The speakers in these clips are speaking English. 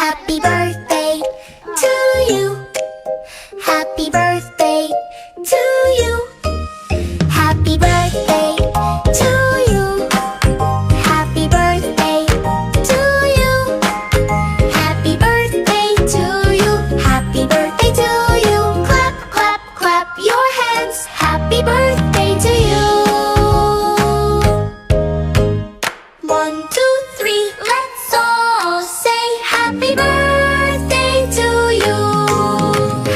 Happy birthday to you. Happy birthday to you. Happy birthday to you. Happy birthday to you. Happy birthday to you. Happy birthday to you. Clap, clap, clap your hands. Happy birthday to you. 1, 2, 3, let's all say happy birthday to you.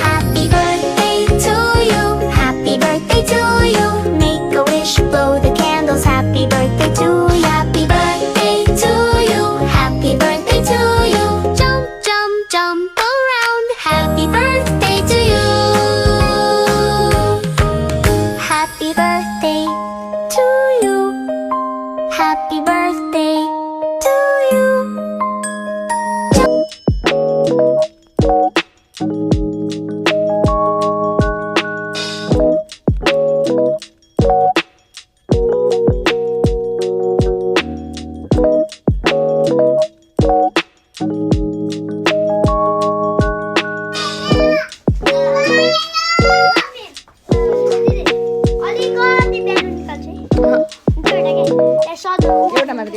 Happy birthday to you. Happy birthday to you. Make a wish, blow the candles. Happy birthday to you. Happy birthday to you. Happy birthday to you. Jump, jump, jump around. Happy birthday to you. Happy birthday to you. Happy birthday to you. एउटा मात्र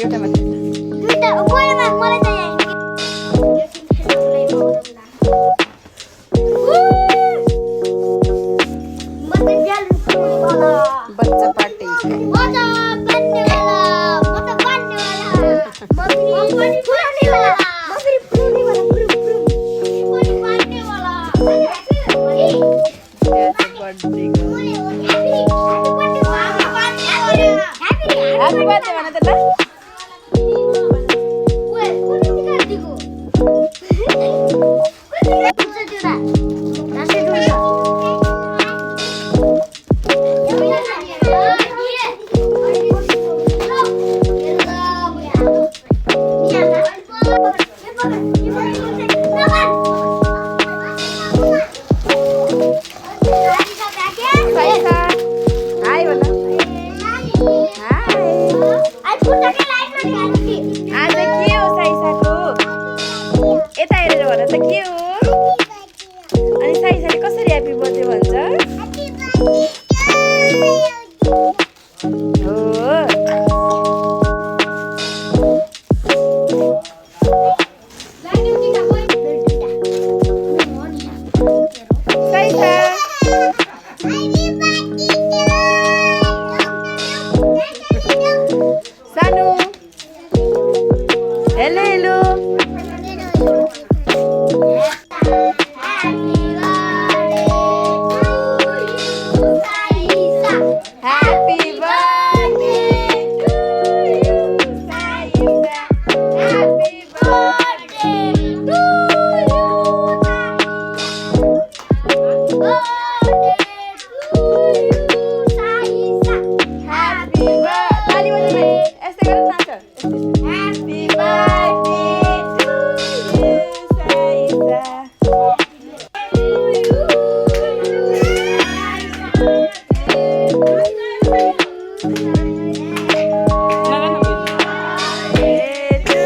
बच्चा party happy birthday भन त ल हाय भन आज के हो साइसाको यता हेरेर भन त के हो अनि साइसाले कसरी ह्याप्पी बर्थडे भन्छ साइसा सानु hello hello Happy birthday to you, Saisa. Happy birthday to you, Happy birthday. ताली बजाउनु यस्तै गरेर नाच Happy birthday to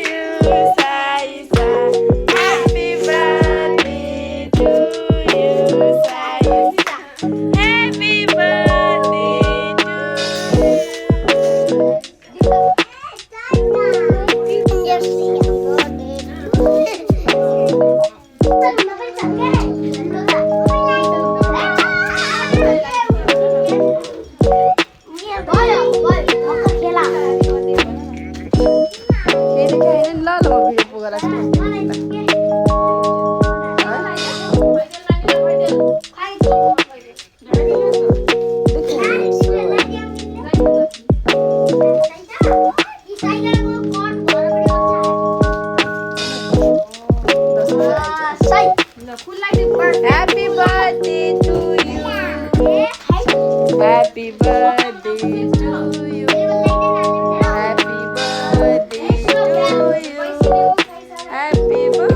you, Saisa. Happy birthday to you. Happy birthday to you. Happy birthday to you. Happy birthday.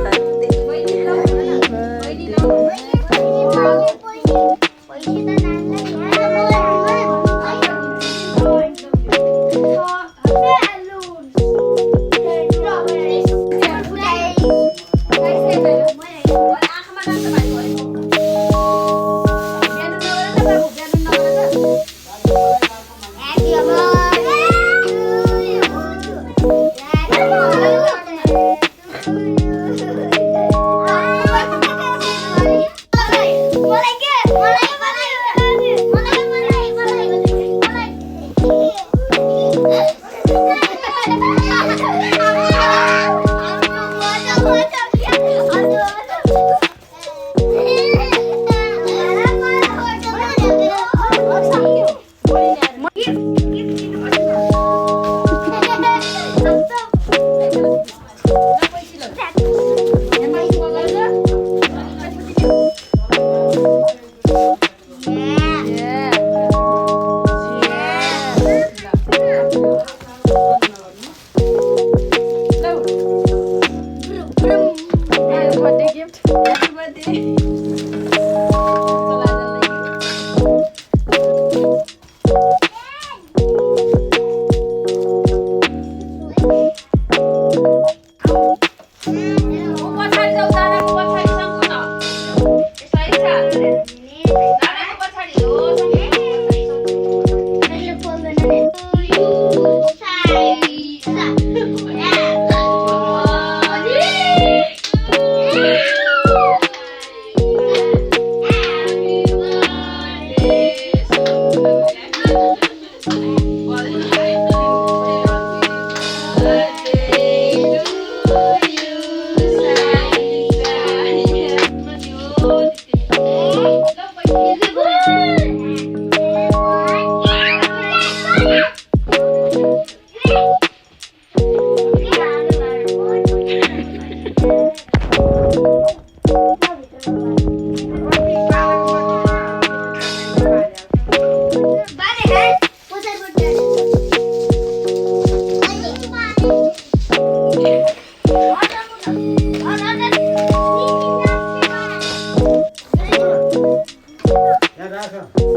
Birthday gift happy birthday चला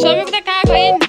Show me the car going.